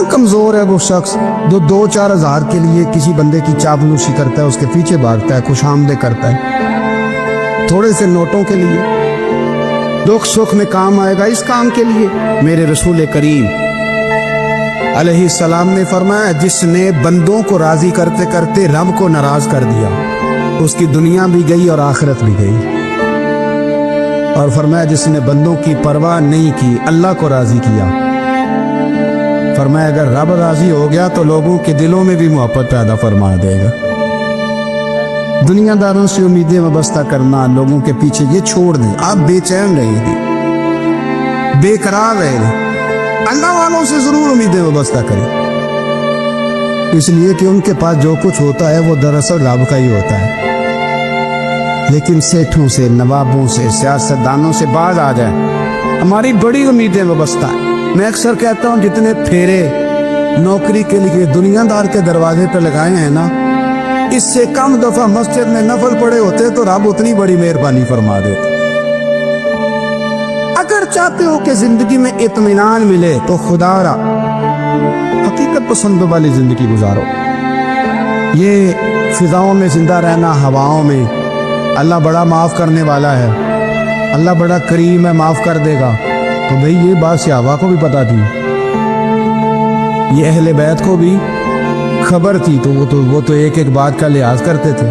कमजोर है वो शख्स जो 2-4 हज़ार के लिए किसी बंदे की चापलूसी करता है, उसके पीछे भागता है, खुश आमदे करता है थोड़े से नोटों के लिए। दुख सुख में काम आएगा इस काम के लिए। मेरे रसूल करीम अलैहिस्सलाम ने फरमाया, जिसने बंदों को राजी करते करते रब को नाराज कर दिया, उसकी दुनिया भी गई और आखिरत भी गई। और फरमाया, जिसने बंदों की परवाह नहीं की, अल्लाह को राजी किया, फरमाया अगर रब राजी हो गया तो लोगों के दिलों में भी मोहब्बत पैदा फरमा देगा। दुनियादारों से उम्मीदें वाबस्ता करना, लोगों के पीछे ये छोड़ दें। आप बेचैन रहेंगे, बेकरार रहेंगे, अल्लाह वालों से जरूर उम्मीदें वाबस्ता करें, इसलिए कि उनके पास जो कुछ होता है वो दरअसल रब का ही होता है। लेकिन सेठों से, नवाबों से, सियासतदानों से बाज आ जाए, हमारी बड़ी उम्मीदें वाबस्ता है। मैं अक्सर कहता हूँ, जितने फेरे नौकरी के लिए दुनियादार के दरवाजे पर लगाए हैं ना, इससे कम दफा मस्जिद में नफल पड़े होते तो रब उतनी बड़ी मेहरबानी फरमा देता। अगर चाहते हो कि जिंदगी में इत्मीनान मिले तो खुदारा हकीकत पसंद वाली जिंदगी गुजारो। ये फिजाओं में जिंदा रहना, हवाओं में, अल्लाह बड़ा माफ करने वाला है, अल्लाह बड़ा करीम है, माफ कर देगा। तो भाई ये बात सहाबा को भी पता थी, ये अहले बैत को भी खबर थी, तो वो तो एक एक बात का लिहाज करते थे।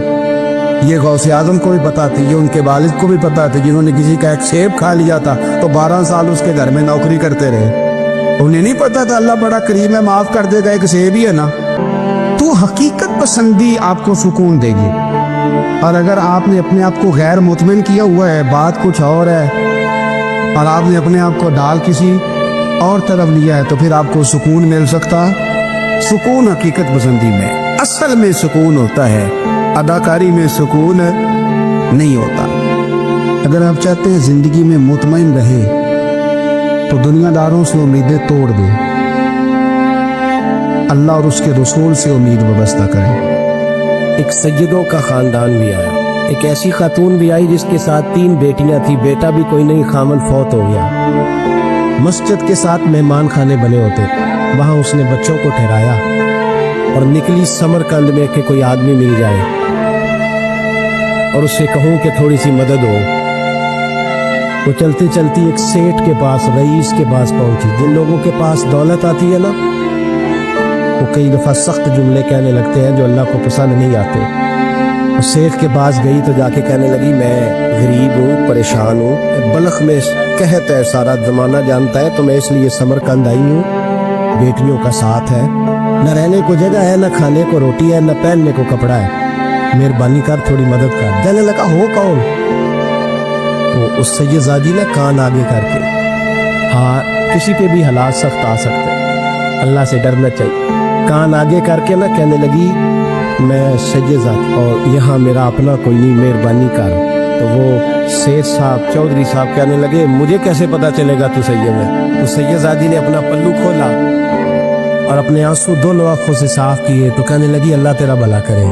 ये गौसे आजम को भी पता थी, ये उनके वालिद को भी पता थी, जिन्होंने किसी का एक सेब खा लिया था तो 12 साल उसके घर में नौकरी करते रहे। उन्हें नहीं पता था अल्लाह बड़ा करीम है, माफ कर देगा, एक सेब ही है ना। तो हकीकत पसंदी आपको सुकून देगी। और अगर आपने अपने आप को गैर मुतमिन किया हुआ है, बात कुछ और है, और आपने अपने आप को डाल किसी और तरफ लिया है, तो फिर आपको सुकून मिल सकता। सुकून हकीकत पसंदी में, असल में सुकून होता है, अदाकारी में सुकून नहीं होता। अगर आप चाहते हैं जिंदगी में मुतमईन रहे तो दुनियादारों से उम्मीदें तोड़ दें, अल्लाह और उसके रसूल से उम्मीद वाबस्ता करें। एक सैयदों का खानदान भी आया, एक ऐसी खातून भी आई जिसके साथ 3 बेटियां थी, बेटा भी कोई नहीं, खामन फौत हो गया। मस्जिद के साथ मेहमान खाने बने होते, वहां उसने बच्चों को ठहराया और निकली समरकंद में कि कोई आदमी मिल जाए और उससे कहूं कि थोड़ी सी मदद हो। वो चलती चलती एक सेठ के पास, रईस के पास पहुंची। जिन लोगों के पास दौलत आती है ना, वो कई दफ़ा सख्त जुमले कहने लगते हैं जो अल्लाह को पसंद नहीं आते। उस सेठ के पास गई तो जाके कहने लगी, मैं गरीब हूँ, परेशान हूँ, बलख में कहत है, सारा ज़माना जानता है, तो मैं इसलिए समरकंद आई हूँ, बेटियों का साथ है, न रहने को जगह है, न खाने को रोटी है, न पहनने को कपड़ा है, मेहरबानी कर, थोड़ी मदद कर। कहने लगा, हो कौन? तो उस सैयदादी ने कान आगे करके, हाँ, किसी पे भी हालात सख्त आ सकते हैं, अल्लाह से डरना चाहिए। कान आगे करके ना कहने लगी, मैं सैयदादी और यहाँ मेरा अपना कोई नहीं, मेहरबानी कर। तो वो सेठ साहब, चौधरी साहब कहने लगे, मुझे कैसे पता चलेगा तू सैयद है? तो सैयदादी ने अपना पल्लू खोला और अपने आंसू दोनों आंखों से साफ किए। तो कहने लगी, अल्लाह तेरा भला करे,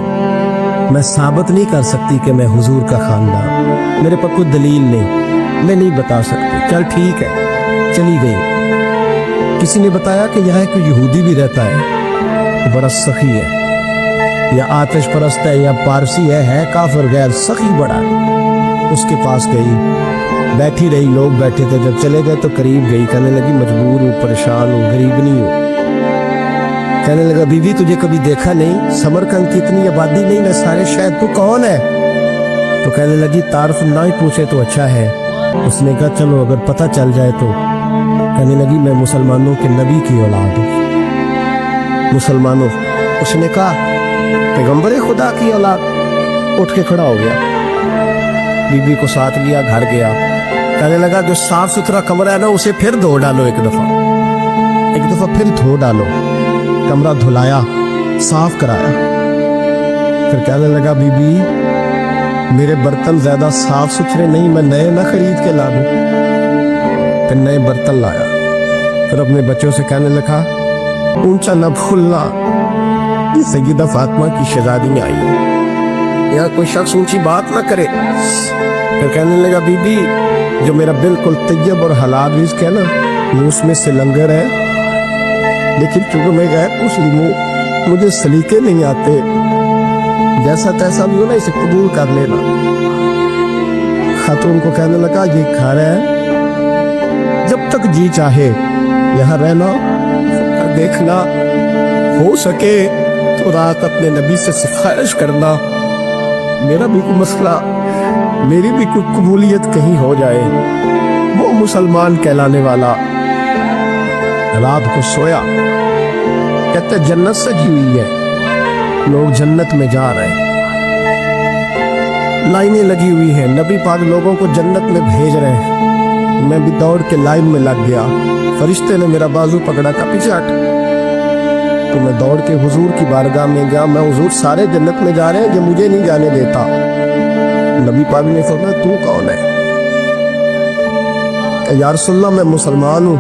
मैं साबित नहीं कर सकती कि मैं हुजूर का खानदान, मेरे पर कोई दलील नहीं, मैं नहीं बता सकती। चल ठीक है, चली गई। किसी ने बताया कि यहाँ एक यहूदी भी रहता है, तो बड़ा सखी है, या आतिश परस्त है, या पारसी है काफिर गैर, सखी बड़ा है। उसके पास गई, बैठी रही, लोग बैठे थे, जब चले गए तो करीब गई, कहने लगी, मजबूर हूँ, परेशान हूँ, गरीब नहीं हूँ। कहने लगा, बीवी तुझे कभी देखा नहीं, समरकंद की इतनी आबादी नहीं ना, सारे शहर, तू कौन है? तो कहने लगी, तारफ ना ही पूछे तो अच्छा है। उसने कहा, चलो अगर पता चल जाए तो। कहने लगी, मैं मुसलमानों के नबी की औलाद हूँ। मुसलमानों? उसने कहा, पैगंबर खुदा की औलाद। उठ के खड़ा हो गया, बीबी को साथ लिया, घर गया। कहने लगा, जो साफ सुथरा कमरा है ना, उसे फिर धो डालो, एक दफा फिर धो डालो। कमरा धुलाया, साफ कराया। फिर कहने लगा, बीबी मेरे बर्तन ज्यादा साफ सुथरे नहीं, मैं नए ना खरीद के ला दूं। फिर नए बर्तन लाया। फिर अपने बच्चों से कहने लगा, ऊंचा न भूलना, ये सैयदा फातिमा की शहजादी आई है, यहाँ कोई शख्स ऊंची बात ना करे। फिर कहने लगा, बीबी जो मेरा बिल्कुल तैयब और हलाल रिज़्क है ना, ये उसमें से लंगर है, लेकिन चूंकि मैं गैर मुस्लिम हूँ, मुझे सलीके नहीं आते, जैसा तैसा भी हो ना इसे कबूल कर लेना। खातून को कहने लगा ये घर है, जब तक जी चाहे यहाँ रहना और देखना, हो सके तो रात अपने नबी से सिफारिश करना, मेरा भी कोई मसला, मेरी भी कोई कबूलियत कहीं हो जाए। वो मुसलमान कहलाने वाला रात को सोया, कहते जन्नत सजी हुई है, लोग जन्नत में जा रहे हैं, लाइनें लगी हुई हैं, नबी पाक लोगों को जन्नत में भेज रहे हैं। मैं भी दौड़ के लाइन में लग गया, फरिश्ते ने मेरा बाजू पकड़ा, का पीछे हट। तो मैं दौड़ के हुजूर की बारगाह में गया, मैं हुजूर सारे जन्नत में जा रहे हैं, जो मुझे नहीं जाने देता। नबी पाक ने फरमाया तू कौन है? या रसूलल्लाह मैं मुसलमान हूँ।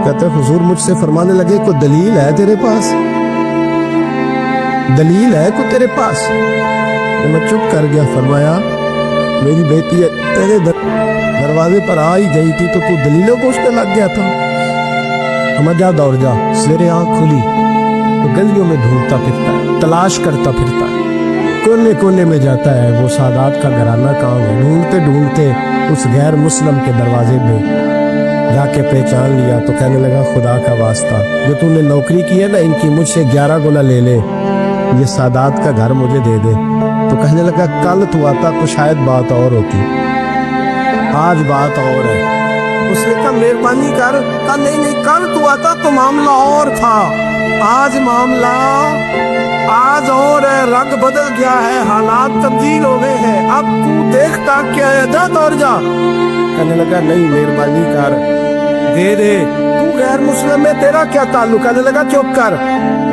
कहते हुजूर मुझसे फरमाने लगे कोई दलील है तेरे पास? दलील है कोई तेरे पास? तो मैं चुप कर गया। फरमाया मेरी बेटी तेरे दरवाजे पर आ ही गई थी तो तू दलीलों को उसके लग गया था। हम जा दौड़ जा। सवेरे आँख खुली तो गलियों में ढूंढता फिरता है, तलाश करता फिरता है, कोने कोने में जाता है वो सादात का घराना कहाँ है। ढूंढते ढूंढते उस गैर मुस्लिम के दरवाजे में जाके पहचान लिया तो कहने लगा खुदा का वास्ता, जो तूने नौकरी की है ना इनकी मुझसे 11 गुना ले ले, ये सादात का घर मुझे दे दे। तो कहने लगा कल तू आता तो शायद बात और होती, आज बात और है। उसने कहा मेहरबानी कर। कहा नहीं नहीं, कल तू आता तो मामला और था, आज मामला आज और है, रंग बदल गया है, हालात तब्दील हो गए हैं, अब तू देखता क्या है, जा दौड़ जा। कहने लगा नहीं मेहरबानी कर, दे दे, तू गैर मुस्लिम में तेरा क्या ताल्लुक? कहने लगा चुप कर,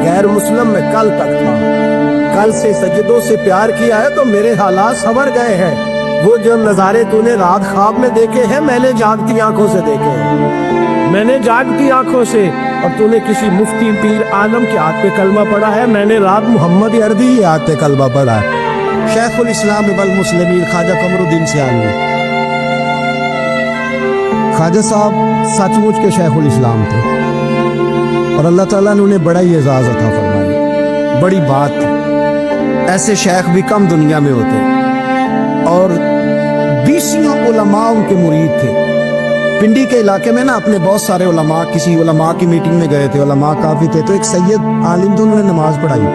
गैर मुस्लिम में कल तक था, कल से सजदों से प्यार किया है तो मेरे हालात संवर गए हैं। वो जो नज़ारे तूने रात ख्वाब में देखे हैं मैंने जागती आंखों से देखे हैं, मैंने जागती आंखों से। और तूने किसी मुफ्ती पीर आलम के हाथ पे कलमा पढ़ा है, मैंने रात मोहम्मद अर्दी के हाथ पे कलमा पढ़ा है। शेखुल इस्लाम इबन मुस्लिमीन ख्वाजा कमरुद्दीन सियालवी, ख्वाजा साहब सचमुच के शेखुल इस्लाम थे और अल्लाह ताला ने उन्हें बड़ा ही एजाज़ अता फरमाया। बड़ी बात थी, ऐसे शेख भी कम दुनिया में होते और 20 उलमा उनके मुरीद थे। पिंडी के इलाके में ना अपने बहुत सारे उलमा, किसी उलमा की मीटिंग में गए थे, उलमा काफी थे, तो एक सैयद आलिम तो उन्होंने नमाज पढ़ाई,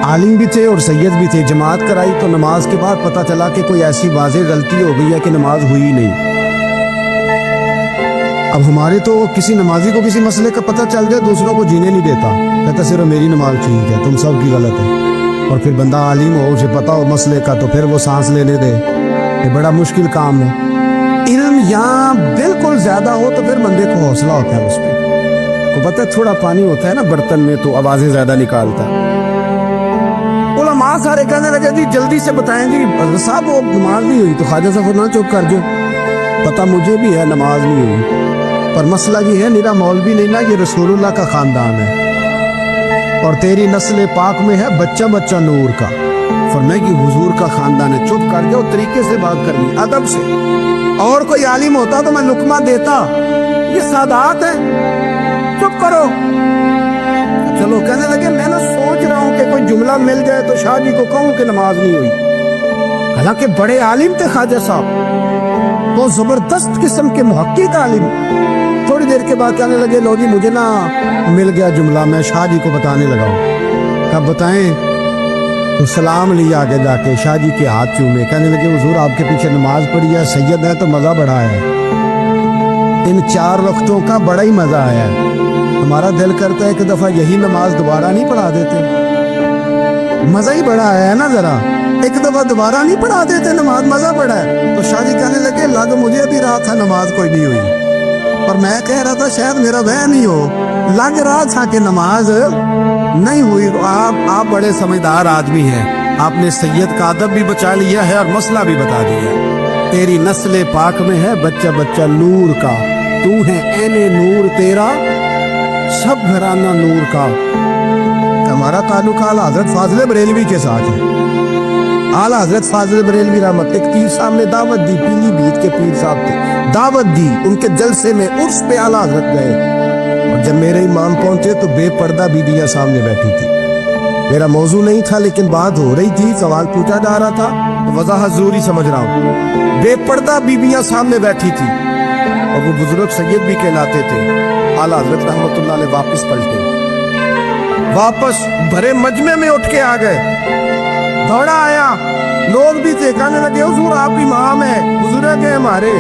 आलिम भी थे और सैयद भी थे, जमात कराई। तो नमाज के बाद पता चला कि कोई ऐसी वाज़ेह गलती हो गई है कि नमाज हुई नहीं। अब हमारे तो किसी नमाजी को किसी मसले का पता चल जाए दूसरों को जीने नहीं देता, कहता सिर्फ मेरी नमाज ठीक है, तुम सब की गलत है। और फिर बंदा आलिम हो, उसे पता हो मसले का, तो फिर वो सांस लेने दे, ये बड़ा मुश्किल काम है। इल्म यहाँ बिल्कुल ज्यादा हो तो फिर बंदे को हौसला होता है, उस पर को पता है थोड़ा पानी होता है ना बर्तन में तो आवाजें ज्यादा निकालता है। उलमा सारे कहने लगे जी जल्दी से बताएं जी साहब वो नमाज नहीं हुई। तो ख्वाजा साहब ना चुप कर जो, पता मुझे भी है नमाज नहीं हुई, पर मसला ये है निरा मौलवी नहीं ना, ये रसूलुल्लाह का खानदान है और तेरी नस्ल पाक में है बच्चा बच्चा नूर का। फरमाया कि हुजूर का खानदान है, चुप कर जाओ, तरीके से बात करनी, अदब से। और कोई आलिम होता तो मैं लुकमा देता, ये सादात है, चुप करो। चलो कहने लगे मैं ना सोच रहा हूँ कि कोई जुमला मिल जाए तो शाह जी को कहूँ कि नमाज नहीं हुई। हालांकि बड़े आलिम थे ख्वाजा साहब, बहुत जबरदस्त किस्म के मुहक्किक आलिम। थोड़ी देर के बाद कहने लगे लो जी मुझे ना मिल गया जुमला, मैं शाह जी को बताने लगा हूँ। कब बताएं? तो सलाम लिया आगे जाके, शाह जी के हाथ चूमे, कहने लगे हुजूर आपके पीछे नमाज पढ़ी है, सैयद है तो मज़ा बड़ा है, इन 4 वक्तों का बड़ा ही मज़ा आया है। हमारा दिल करता है कि दफ़ा यही नमाज दोबारा नहीं पढ़ा देते, मज़ा ही बड़ा आया है ना, ज़रा एक दफ़ा दोबारा नहीं पढ़ा देते नमाज, मज़ा बड़ा है। तो शाह जी कहने लगे लग मुझे भी रहा था नमाज कोई नहीं हुई, पर मैं कह रहा था शायद मेरा वह नहीं हो, लग रहा था कि नमाज नहीं हुई। आप बड़े समझदार आदमी हैं, आपने सैयद का अदब भी बचा लिया है और मसला भी बता दिया। तेरी नस्ल पाक में है बच्चा बच्चा नूर का, तू है ऐने नूर तेरा सब घराना नूर का। हमारा ताल्लुक आला हज़रत फाज़िल बरेलवी के साथ है। आला हजरत फाजिल बरेलवी रहमत, एक पीर साहब ने दावत दी, पीली बीत के पीर साहब थे, दावत दी, उनके जलसे में उर्स पे आला हजरत गए, और जब मेरे इमाम पहुंचे तो बेपर्दा बीबियां सामने बैठी थी। मेरा मौजू नहीं था लेकिन बात हो रही थी, सवाल पूछा जा रहा था, तो वजाहत जरूरी समझ रहा हूँ। बेपर्दा बीबियां सामने बैठी थी और वो बुजुर्ग सैयद भी कहलाते थे। आला हजरत रहमतुल्लाह अलैह वापस पलटे, वापस भरे मजमे में उठ के आ गए, दौड़ा आया, लोग भी थे, कहने लगे हुजूर आप इमाम है, बुजुर्ग है हमारे,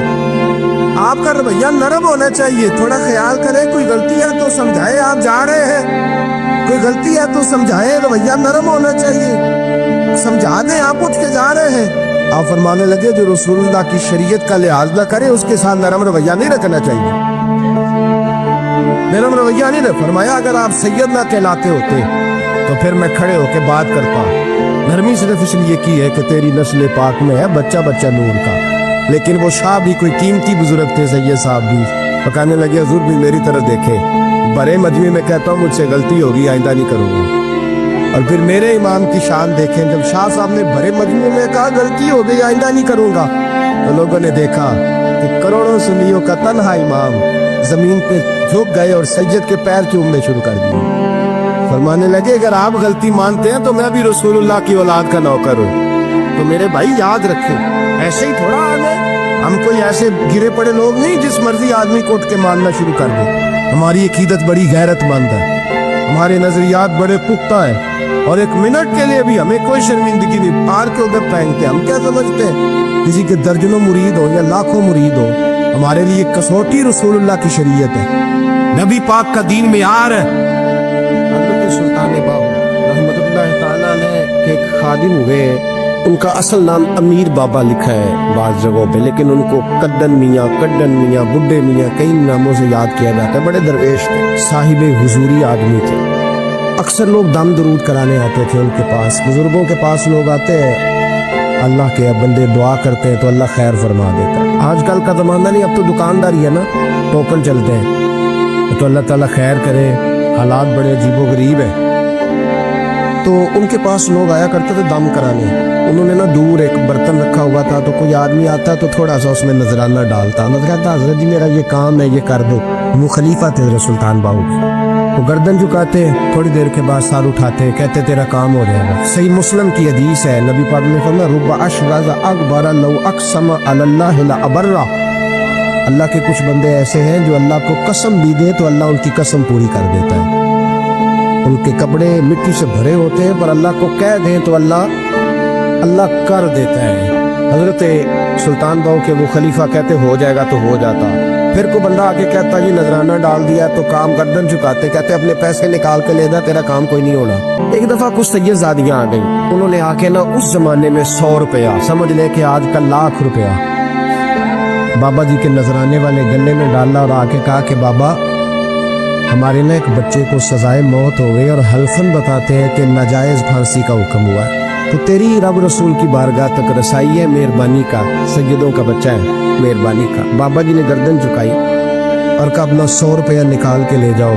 आपका रवैया नरम होना चाहिए, थोड़ा ख्याल करें, कोई गलती है तो समझाए, आप जा रहे हैं, कोई गलती है तो समझाए, रवैया नरम होना चाहिए, समझा दें, आप उठ के जा रहे हैं। आप फरमाने लगे जो रसूलुल्लाह की शरीयत का लिहाज न करे उसके साथ नरम रवैया नहीं रखना चाहिए, नरम रवैया नहीं रख। फरमाया अगर आप सैयद ना कहलाते होते तो फिर मैं खड़े होके बात करता, नरमी सिर्फ इसलिए की है कि तेरी नस्ल पाक में है बच्चा बच्चा नूर का। लेकिन वो शाह भी कोई कीमती बुजुर्ग थे, सैयद साहब भी, तो कहने लगे हुजूर भी मेरी तरफ देखे, बड़े मजमे में कहता हूँ मुझसे गलती होगी, आइंदा नहीं करूँगा। और फिर मेरे इमाम की शान देखें, जब शाह साहब ने बड़े मजमे में कहा गलती हो गई, आइंदा नहीं करूँगा, तो लोगों ने देखा कि करोड़ों सुन्नियों का तन्हा इमाम जमीन पे झुक गए और सैयद के पैर चूमने शुरू कर दिए। फरमाने लगे अगर आप गलती मानते हैं तो मैं भी रसूलुल्लाह की औलाद का नौकर हूँ, तो मेरे भाई याद रखें, ऐसे ही थोड़ा आ गए, हम कोई ऐसे गिरे पड़े लोग नहीं जिस मर्जी आदमी को उठ के मानना शुरू कर दे। हमारी अकीदत बड़ी गैरतमंद है, हमारे नजरियात बड़े पुख्ता है, और एक मिनट के लिए भी हमें कोई शर्मिंदगी नहीं, पार के उधर फेंकते। हम क्या समझते हैं किसी के दर्जनों मुरीद हो या लाखों मुरीद हो, हमारे लिए कसौटी रसूलुल्लाह की शरीयत है, नबी पाक का दीन में आ रहा है। हज़रत सुल्तान बाहू रहमतुल्लाह ताला ने एक खादिम हुए, उनका असल नाम अमीर बाबा लिखा है बाज़ जगहों पे, लेकिन उनको कद्दन मियाँ, बुड्ढे मियाँ कई नामों से याद किया जाता है। बड़े दरवेश थे, साहिब हुजूरी आदमी थे। अक्सर लोग दम दरूद कराने आते थे उनके पास, बुजुर्गों के पास लोग आते हैं, अल्लाह के बंदे दुआ करते हैं तो अल्लाह खैर फरमा देता है। आजकल का ज़माना नहीं, अब तो दुकानदारी है ना, टोकन चलते हैं, तो अल्लाह ताला खैर करे, हालात बड़े अजीबो गरीब है। तो उनके पास लोग आया करते थे दम कराने, उन्होंने ना दूर एक बर्तन रखा हुआ था, तो कोई आदमी आता तो थोड़ा सा उसमें नजराना डालता, कहता हजरत जी मेरा ये काम है, ये कर दो। वो खलीफा थे हज़रत सुल्तान बाहू के, वो गर्दन झुकाते, थोड़ी देर के बाद सार उठाते, कहते तेरा काम हो जाएगा। सही मुस्लिम की हदीस है, नबी पाक ने फरमाया रुब्बा अशरज़ अकबर लौ अक़सम अलल्लाह ला अबर्रा, अल्लाह के कुछ बंदे ऐसे हैं जो अल्लाह को कसम भी दे तो अल्लाह उनकी कसम पूरी कर देता है। उनके कपड़े मिट्टी से भरे होते हैं पर अल्लाह को कह दें तो अल्लाह कर देता है। हजरत सुल्तान बाहू के वो खलीफा कहते हो जाएगा तो हो जाता, फिर को बंदा आके कहता ये नजराना डाल दिया तो काम, गर्दन झुकाते कहते अपने पैसे निकाल के लेना, तेरा काम कोई नहीं होना। एक दफा कुछ सैयदजादियां आ गई, उन्होंने आके ना उस जमाने में 100 रुपया समझ ले कि आज का लाख रुपया बाबा जी के नजराने वाले गले में डाला और आके कहा कि बाबा हमारे ना एक बच्चे को सजाए मौत हो गई और हल्फन बताते हैं कि नाजायज फांसी का हुक्म हुआ है, तो तेरी रब रसूल की बारगाह तक रसाई है, मेहरबानी का, सैयदों का बच्चा है, मेहरबानी का। बाबा जी ने गर्दन झुकाई और कहा अपना 100 रुपया निकाल के ले जाओ,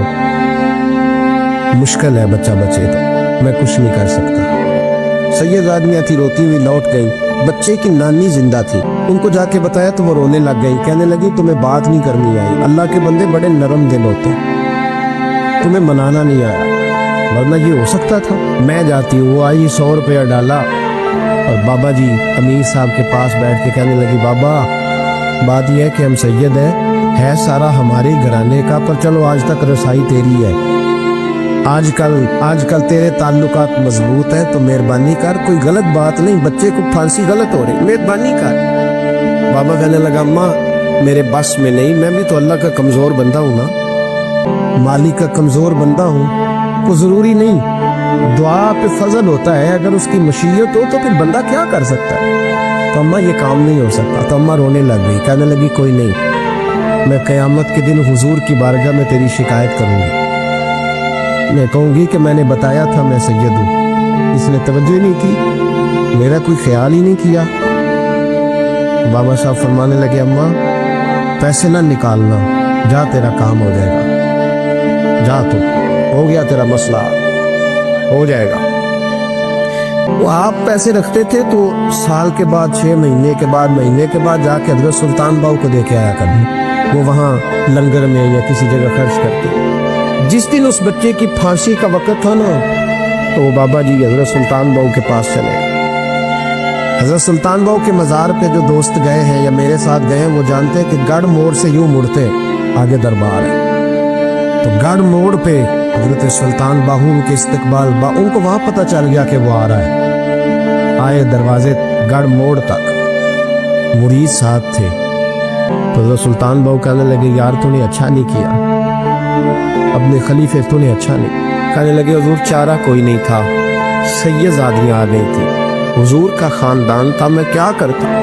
मुश्किल है बच्चा बचे तो मैं कुछ नहीं कर सकता। सैयद आदमियाँ थी, रोती हुई लौट गई, बच्चे की नानी जिंदा थी, उनको जाके बताया तो वो रोने लग गई, कहने लगी तुम्हें बात नहीं करनी आई, अल्लाह के बंदे बड़े नरम दिल होते, तुम्हें मनाना नहीं आया, वरना ये हो सकता था। मैं जाती हूँ, वो आई 100 रुपया डाला और बाबा जी अमीर साहब के पास बैठ के कहने लगी बाबा बात यह है कि हम सैयद है सारा हमारे घराने का, पर चलो आज तक रसाई तेरी है, आजकल तेरे ताल्लुकात मजबूत है तो मेहरबानी कर, कोई गलत बात नहीं, बच्चे को फांसी गलत हो रही, मेहरबानी कर। बाबा कहने लगा अम्मा मेरे बस में नहीं, मैं भी तो अल्लाह का कमज़ोर बंदा हूँ ना, मालिक का कमज़ोर बंदा हूँ, को ज़रूरी नहीं, दुआ पे फजल होता है, अगर उसकी मशीयत हो तो फिर बंदा क्या कर सकता है। तो अम्मा ये काम नहीं हो सकता, तो अम्मा रोने लग गई, कहने लगी कोई नहीं, मैं क़यामत के दिन हुजूर की बारगाह में तेरी शिकायत करूँगी, मैं कहूँगी कि मैंने बताया था मैं सैयद हूँ, इसने तवज्जो ही नहीं की, मेरा कोई ख्याल ही नहीं किया। बाबा साहब फरमाने लगे अम्मा पैसे ना निकालना, जा तेरा काम हो जाएगा, जा तो हो गया तेरा मसला हो जाएगा। وہ آپ پیسے رکھتے تھے تو سال کے بعد 6 مہینے کے بعد جا کے حضرت سلطان باؤ کو دے کے آیا کرتے، وہ وہاں لنگر میں یا کسی جگہ خرچ کرتے۔ جس دن اس بچے کی پھانسی کا وقت تھا نا تو وہ بابا جی حضرت سلطان باؤ کے پاس چلے گئے۔ حضرت سلطان باؤ کے مزار پہ جو دوست گئے ہیں یا میرے ساتھ گئے ہیں وہ جانتے ہیں کہ گڑھ موڑ سے یوں مڑتے آگے دربار ہے، تو گڑھ موڑ پہ حضرت سلطان باہو کے استقبال ان کو وہاں پتہ چل گیا کہ وہ آ رہا ہے۔ آئے دروازے گڑھ موڑ تک، مرید ساتھ تھے، تو حضرت سلطان باہو کہنے لگے یار تو نے اچھا نہیں کیا، اپنے خلیفے تو نے اچھا نہیں۔ کہنے لگے حضور چارہ کوئی نہیں تھا، سید آدمی آ گئی تھی، حضور کا خاندان تھا، میں کیا کرتا؟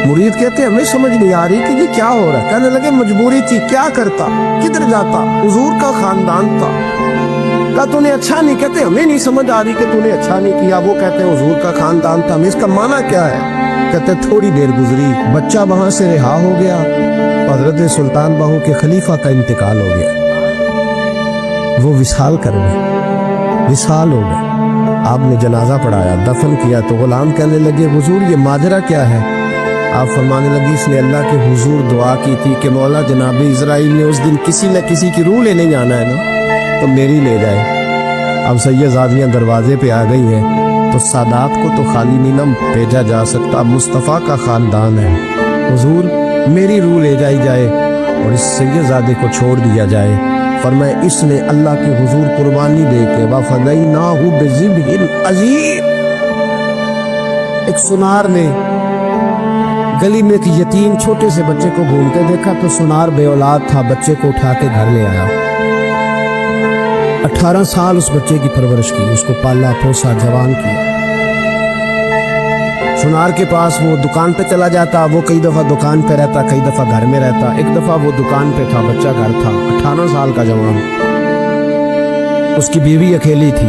مرید کہتے ہمیں سمجھ نہیں آ رہی کہ یہ کیا ہو رہا ہے۔ کہنے لگے مجبوری تھی، کیا کرتا، کدھر جاتا، حضور کا خاندان تھا۔ کہا تو نے اچھا نہیں، کہتے ہمیں نہیں سمجھ آ رہی کہ تو نے اچھا نہیں کیا، وہ کہتے ہیں حضور کا خاندان تھا، ہمیں اس کا معنی کیا ہے؟ کہتے تھوڑی دیر گزری، بچہ وہاں سے رہا ہو گیا، حضرت سلطان باہو کے خلیفہ کا انتقال ہو گیا، وہ وصال کر گئے، وصال ہو گئے۔ آپ نے جنازہ پڑھایا، دفن کیا، تو غلام کہنے لگے حضور یہ ماجرا کیا ہے؟ آپ فرمانے لگی اس نے اللہ کے حضور دعا کی تھی کہ مولا جناب اسرائیل نے اس دن کسی نہ کسی کی روح لینے جانا ہے نا، تو میری لے جائے۔ اب سید زادیاں دروازے پہ آ گئی ہیں، تو سادات کو تو خالی نہیں بھیجا جا سکتا، مصطفیٰ کا خاندان ہے، حضور میری روح لے جائی جائے اور اس سید زادے کو چھوڑ دیا جائے۔ فرمائے اس نے اللہ کے حضور قربانی دے کے وَفَدَيْنَاهُ بِذِبْحٍ عَظِيمٍ۔ ایک سنار نے گلی میں ایک یتیم چھوٹے سے بچے کو گھومتے دیکھا، تو سنار بے اولاد تھا، بچے کو اٹھا کے گھر لے آیا، 18 سال اس بچے کی پرورش کی، اس کو پالا پوسا جوان کیا۔ سنار کے پاس وہ دکان پہ چلا جاتا، وہ کئی دفعہ دکان پہ رہتا، کئی دفعہ گھر میں رہتا۔ ایک دفعہ وہ دکان پہ تھا، بچہ گھر تھا، 18 سال کا جوان، اس کی بیوی اکیلی تھی،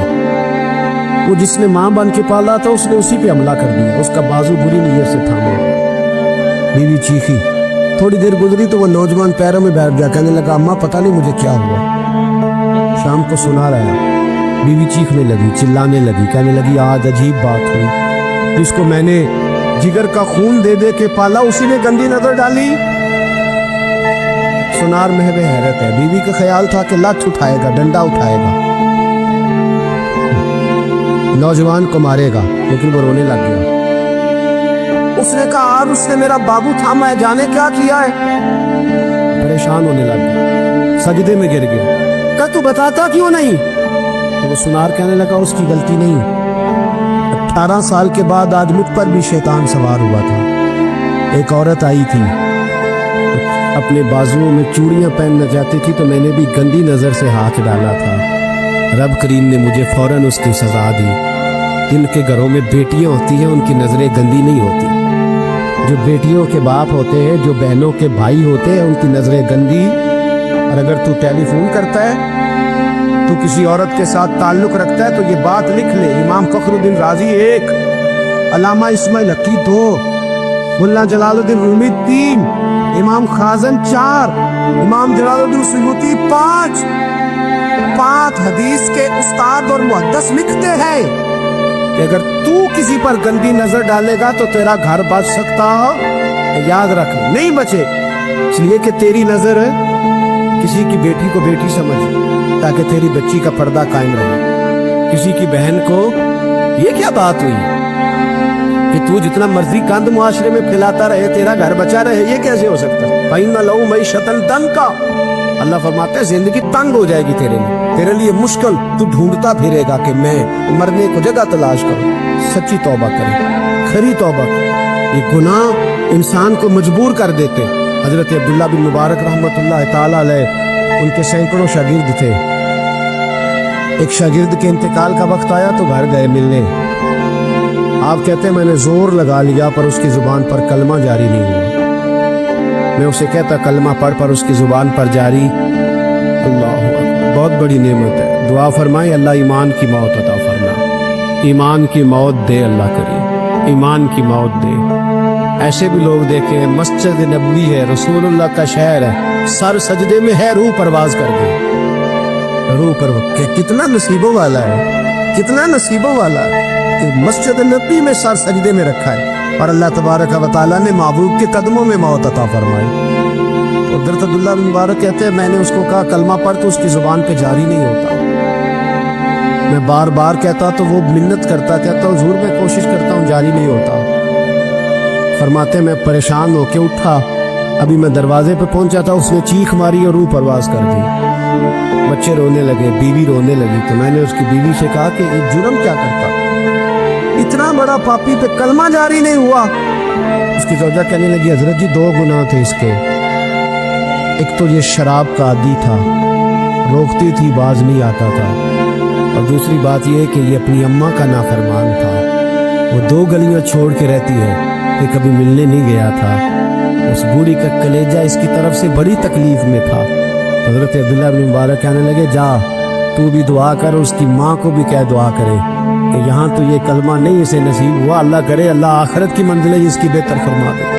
وہ جس نے ماں بن کے پالا تھا اس نے اسی پہ حملہ کر دیا، اس کا بازو بری نیت سے تھاما، بیوی چیخی۔ تھوڑی دیر گزری تو وہ نوجوان پیروں میں بیٹھ گیا، کہنے لگا اماں پتہ نہیں مجھے کیا ہوا۔ شام کو سنار آیا، بیوی چیخنے لگی، چلانے لگی، کہنے لگی آج عجیب بات ہوئی، جس کو میں نے جگر کا خون دے دے کے پالا اسی نے گندی نظر ڈالی۔ سنار محو حیرت ہے، بیوی کا خیال تھا کہ لٹھ اٹھائے گا، ڈنڈا اٹھائے گا، نوجوان کو مارے گا، لیکن وہ رونے لگ گیا۔ اس نے کہا آج اس نے میرا بابو تھاما ہے، جانے کیا کیا ہے؟ پریشان ہونے لگ گیا، سجدے میں گر گیا، کہا تو بتاتا کیوں نہیں؟ تو وہ سنار کہنے لگا اس کی غلطی نہیں، 18 سال کے بعد آج مجھ پر بھی شیطان سوار ہوا تھا۔ ایک عورت آئی تھی، اپنے بازوؤں میں چوڑیاں پہننا چاہتی تھی، تو میں نے بھی گندی نظر سے ہاتھ ڈالا تھا، رب کریم نے مجھے فوراً اس کی سزا دی۔ جن کے گھروں میں بیٹیاں ہوتی ہیں ان کی نظریں گندی نہیں ہوتی، جو بیٹیوں کے باپ ہوتے ہیں، جو بہنوں کے بھائی ہوتے ہیں، ان کی نظریں گندی۔ اور اگر تو ٹیلی فون کرتا ہے، تو کسی عورت کے ساتھ تعلق رکھتا ہے، تو یہ بات لکھ لے، امام فخر الدین رازی 1، علامہ اسماعیل حقی 2، ملا جلال الدین رومی 3، امام خازن 4، امام جلال الدین سیوطی 5 حدیث کے استاد اور محدث لکھتے ہیں کہ اگر تو کسی پر گندی نظر ڈالے گا تو تیرا گھر بچ سکتا، یاد رکھ نہیں بچے، اس لیے کہ تیری نظر کسی کی بیٹی کو بیٹی سمجھ، تاکہ تیری بچی کا پردہ قائم رہے۔ کسی کی بہن کو یہ کیا بات ہوئی کہ تو جتنا مرضی گند معاشرے میں پھیلاتا رہے تیرا گھر بچا رہے، یہ کیسے ہو سکتا ہے؟ فَإِنَّ لَهُ مَعِيشَةً ضَنْكَ، اللہ فرماتے ہیں زندگی تنگ ہو جائے گی تیرے لیے مشکل، تو ڈھونڈتا پھرے گا کہ میں مرنے کو جگہ تلاش کروں۔ سچی توبہ کرے، کھری توبہ کرے، یہ گناہ انسان کو مجبور کر دیتے۔ حضرت عبداللہ بن مبارک رحمۃ اللہ تعالیٰ علیہ، ان کے سینکڑوں شاگرد تھے، ایک شاگرد کے انتقال کا وقت آیا تو گھر گئے ملنے، آپ کہتے ہیں میں نے زور لگا لیا پر اس کی زبان پر کلمہ جاری نہیں ہوا، میں اسے کہتا کلمہ پڑھ پر اس کی زبان پر جاری۔ اللہ اکبر، بہت بڑی نعمت ہے، دعا فرمائیں اللہ ایمان کی موت عطا فرما، ایمان کی موت دے اللہ کریم، ایمان کی موت دے۔ ایسے بھی لوگ دیکھے ہیں، مسجد نبوی ہے، رسول اللہ کا شہر ہے، سر سجدے میں ہے، روح پرواز کر گئی، روح پر کتنا نصیبوں والا ہے، کتنا نصیبوں والا ہے کہ مسجد نبی میں سر سجدے میں رکھا ہے اور اللہ تبارک و تعالیٰ نے محبوب کے قدموں میں موت عطا فرمائی. تو حضرت عبداللہ بن مبارک کہتے ہیں میں نے اس کو کہا کلمہ پڑھ تو اس کی زبان پہ جاری نہیں ہوتا. میں بار بار کہتا تو وہ منت کرتا, کہتا حضور میں کوشش کرتا ہوں جاری نہیں ہوتا. فرماتے میں پریشان ہو کے اٹھا, ابھی میں دروازے پہ پہنچا تھا, اس نے چیخ ماری اور روح پرواز کر دی. بچے رونے لگے, بیوی رونے لگی. تو میں نے اس کی بیوی سے کہا کہ یہ جرم کیا کرتا, اتنا بڑا پاپی پہ کلمہ جاری نہیں ہوا. اس کی زوجہ کہنے لگی حضرت جی 2 گناہ تھے اس کے. ایک تو یہ شراب کا عادی تھا, روکتی تھی باز نہیں آتا تھا, اور دوسری بات یہ کہ یہ اپنی اماں کا نافرمان تھا. وہ 2 گلیاں چھوڑ کے رہتی ہے کہ کبھی ملنے نہیں گیا تھا. اس بوڑھی کا کلیجہ اس کی طرف سے بڑی تکلیف میں تھا. حضرت عبداللہ بن مبارک کہنے لگے جا تو بھی دعا کر, اس کی ماں کو بھی کہہ دعا کرے کہ یہاں تو یہ کلمہ نہیں اسے نصیب ہوا, اللہ کرے اللہ آخرت کی منزلیں اس کی بہتر فرما دے.